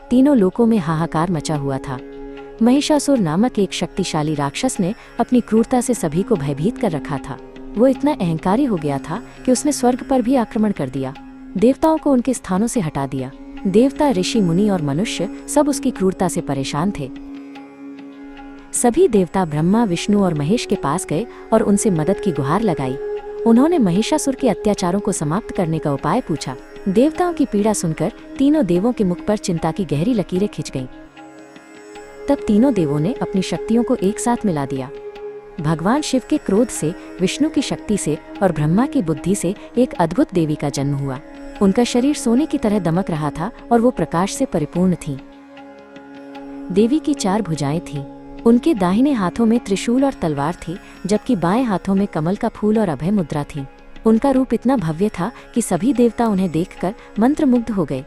तीनों लोकों में हाहाकार मचा हुआ था। महिषासुर नामक एक शक्तिशाली राक्षस ने अपनी क्रूरता से सभी को भयभीत कर रखा था। वो इतना अहंकारी हो गया था कि उसने स्वर्ग पर भी आक्रमण कर दिया, देवताओं को उनके स्थानों से हटा दिया। देवता, ऋषि, मुनि और मनुष्य सब उसकी क्रूरता से परेशान थे। सभी देवता ब्रह्मा, विष्णु और महेश के पास गए और उनसे मदद की गुहार लगाई। उन्होंने महिषासुर के अत्याचारों को समाप्त करने का उपाय पूछा। देवताओं की पीड़ा सुनकर तीनों देवों के मुख पर चिंता की गहरी लकीरें खिंच गईं। तब तीनों देवों ने अपनी शक्तियों को एक साथ मिला दिया। भगवान शिव के क्रोध से, विष्णु की शक्ति से और ब्रह्मा की बुद्धि से एक अद्भुत देवी का जन्म हुआ। उनका शरीर सोने की तरह दमक रहा था और वो प्रकाश से परिपूर्ण थी। देवी की 4 भुजाएं थीं। उनके दाहिने हाथों में त्रिशूल और तलवार थी, जबकि बाएं हाथों में कमल का फूल और अभय मुद्रा थी। उनका रूप इतना भव्य था कि सभी देवता उन्हें देखकर मंत्रमुग्ध हो गए।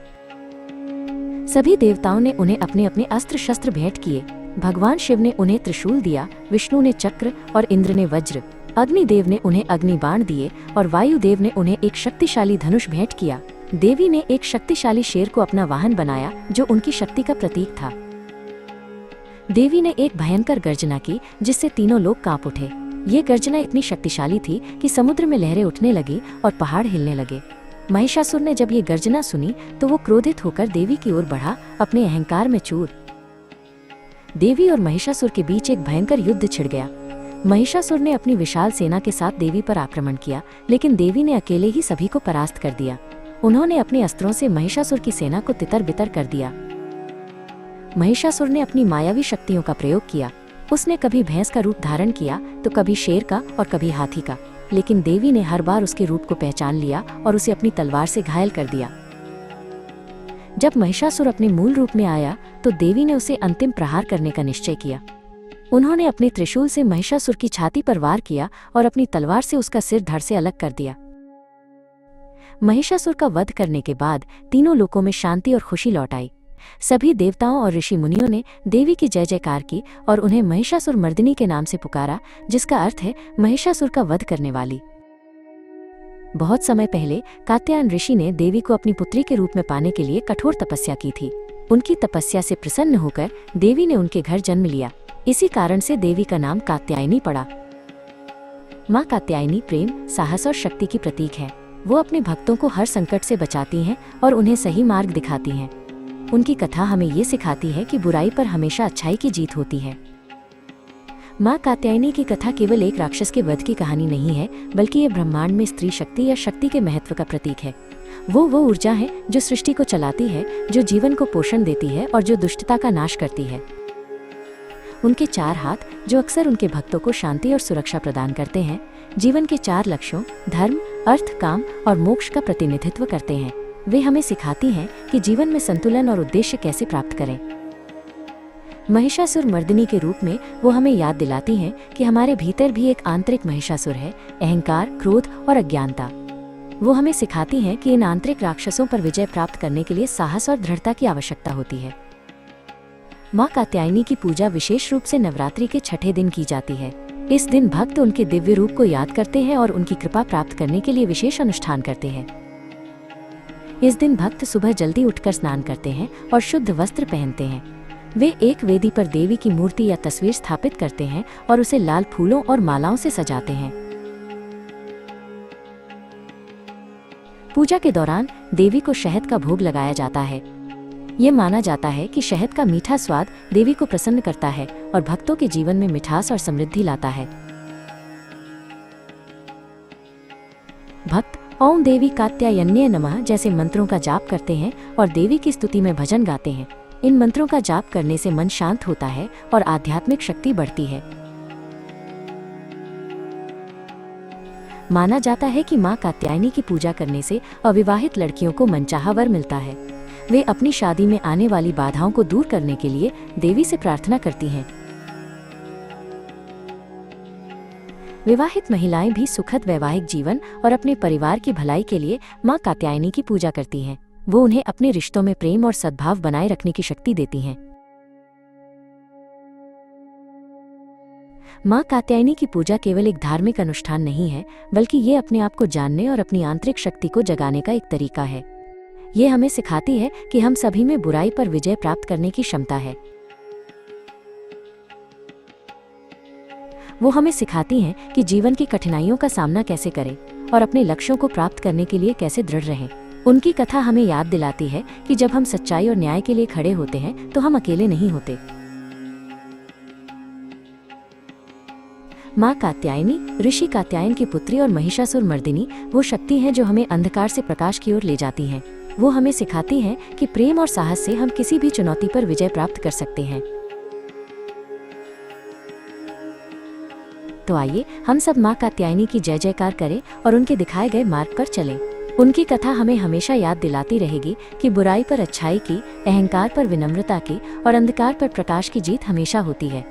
सभी देवताओं ने उन्हें अपने अपने अस्त्र शस्त्र भेंट किए। भगवान शिव ने उन्हें त्रिशूल दिया, विष्णु ने चक्र और इंद्र ने वज्र, अग्निदेव ने उन्हें अग्निबाण दिए और वायुदेव ने उन्हें एक शक्तिशाली धनुष भेंट किया। देवी ने एक शक्तिशाली शेर को अपना वाहन बनाया, जो उनकी शक्ति का प्रतीक था। देवी ने एक भयंकर गर्जना की, जिससे तीनों लोग कांप उठे। ये गर्जना इतनी शक्तिशाली थी कि समुद्र में लहरें उठने लगी और पहाड़ हिलने लगे। महिषासुर ने जब ये गर्जना सुनी तो वो क्रोधित होकर देवी की ओर बढ़ा, अपने अहंकार में चूर। देवी और महिषासुर के बीच एक भयंकर युद्ध छिड़ गया। महिषासुर ने अपनी विशाल सेना के साथ देवी पर आक्रमण किया, लेकिन देवी ने अकेले ही सभी को परास्त कर दिया। उन्होंने अपने अस्त्रों से महिषासुर की सेना को तितर-बितर कर दिया। महिषासुर ने अपनी मायावी शक्तियों का प्रयोग किया। उसने कभी भैंस का रूप धारण किया तो कभी शेर का और कभी हाथी का, लेकिन देवी ने हर बार उसके रूप को पहचान लिया और उसे अपनी तलवार से घायल कर दिया। जब महिषासुर अपने मूल रूप में आया तो देवी ने उसे अंतिम प्रहार करने का निश्चय किया। उन्होंने अपने त्रिशूल से महिषासुर की छाती पर वार किया और अपनी तलवार से उसका सिर धड़ से अलग कर दिया। महिषासुर का वध करने के बाद तीनों लोकों में शांति और खुशी लौट आई। सभी देवताओं और ऋषि मुनियों ने देवी की जय जयकार की और उन्हें महिषासुर मर्दिनी के नाम से पुकारा, जिसका अर्थ है महिषासुर का वध करने वाली। बहुत समय पहले कात्यायन ऋषि ने देवी को अपनी पुत्री के रूप में पाने के लिए कठोर तपस्या की थी। उनकी तपस्या से प्रसन्न होकर देवी ने उनके घर जन्म लिया। इसी कारण से देवी का नाम कात्यायनी पड़ा। माँ कात्यायनी प्रेम, साहस और शक्ति की प्रतीक है। वो अपने भक्तों को हर संकट से बचाती हैं और उन्हें सही मार्ग दिखाती हैं। उनकी कथा हमें ये सिखाती है कि बुराई पर हमेशा अच्छाई की जीत होती है। माँ कात्यायनी की कथा केवल एक राक्षस के वध की कहानी नहीं है, बल्कि ये ब्रह्मांड में स्त्री शक्ति या शक्ति के महत्व का प्रतीक है। वो ऊर्जा है जो सृष्टि को चलाती है, जो जीवन को पोषण देती है और जो दुष्टता का नाश करती है। उनके 4 हाथ, जो अक्सर उनके भक्तों को शांति और सुरक्षा प्रदान करते हैं, जीवन के 4 लक्ष्यों धर्म, अर्थ, काम और मोक्ष का प्रतिनिधित्व करते हैं। वे हमें सिखाती हैं कि जीवन में संतुलन और उद्देश्य कैसे प्राप्त करें। महिषासुर मर्दिनी के रूप में वो हमें याद दिलाती हैं कि हमारे भीतर भी एक आंतरिक महिषासुर है, अहंकार, क्रोध और अज्ञानता। वो हमें सिखाती हैं कि इन आंतरिक राक्षसों पर विजय प्राप्त करने के लिए साहस और दृढ़ता की आवश्यकता होती है। माँ कात्यायनी की पूजा विशेष रूप से नवरात्रि के 6ठे दिन की जाती है। इस दिन भक्त उनके दिव्य रूप को याद करते हैं और उनकी कृपा प्राप्त करने के लिए विशेष अनुष्ठान करते हैं। इस दिन भक्त सुबह जल्दी उठकर स्नान करते हैं और शुद्ध वस्त्र पहनते हैं। वे एक वेदी पर देवी की मूर्ति या तस्वीर स्थापित करते हैं और उसे लाल फूलों और मालाओं से सजाते हैं। पूजा के दौरान देवी को शहद का भोग लगाया जाता है। ये माना जाता है कि शहद का मीठा स्वाद देवी को प्रसन्न करता है और भक्तों के जीवन में मिठास और समृद्धि लाता है। भक्त ओम देवी कात्यायन्ये नमः जैसे मंत्रों का जाप करते हैं और देवी की स्तुति में भजन गाते हैं। इन मंत्रों का जाप करने से मन शांत होता है और आध्यात्मिक शक्ति बढ़ती है। माना जाता है कि माँ कात्यायनी की पूजा करने से अविवाहित लड़कियों को मनचाहा वर मिलता है। वे अपनी शादी में आने वाली बाधाओं को दूर करने के लिए देवी से प्रार्थना करती हैं। विवाहित महिलाएं भी सुखद वैवाहिक जीवन और अपने परिवार की भलाई के लिए माँ कात्यायनी की पूजा करती हैं। वो उन्हें अपने रिश्तों में प्रेम और सद्भाव बनाए रखने की शक्ति देती हैं। माँ कात्यायनी की पूजा केवल एक धार्मिक अनुष्ठान नहीं है, बल्कि ये अपने आप को जानने और अपनी आंतरिक शक्ति को जगाने का एक तरीका है। ये हमें सिखाती है कि हम सभी में बुराई पर विजय प्राप्त करने की क्षमता है। वो हमें सिखाती हैं कि जीवन की कठिनाइयों का सामना कैसे करें और अपने लक्ष्यों को प्राप्त करने के लिए कैसे दृढ़ रहें। उनकी कथा हमें याद दिलाती है कि जब हम सच्चाई और न्याय के लिए खड़े होते हैं तो हम अकेले नहीं होते। माँ कात्यायनी, ऋषि कात्यायन की पुत्री और महिषासुर मर्दिनी वो शक्ति हैं जो हमें अंधकार से प्रकाश की ओर ले जाती हैं। वो हमें सिखाती हैं कि प्रेम और साहस से हम किसी भी चुनौती पर विजय प्राप्त कर सकते हैं। तो आइए हम सब माँ कात्यायनी की जय जयकार करें और उनके दिखाए गए मार्ग पर चलें। उनकी कथा हमें हमेशा याद दिलाती रहेगी कि बुराई पर अच्छाई की, अहंकार पर विनम्रता की और अंधकार पर प्रकाश की जीत हमेशा होती है।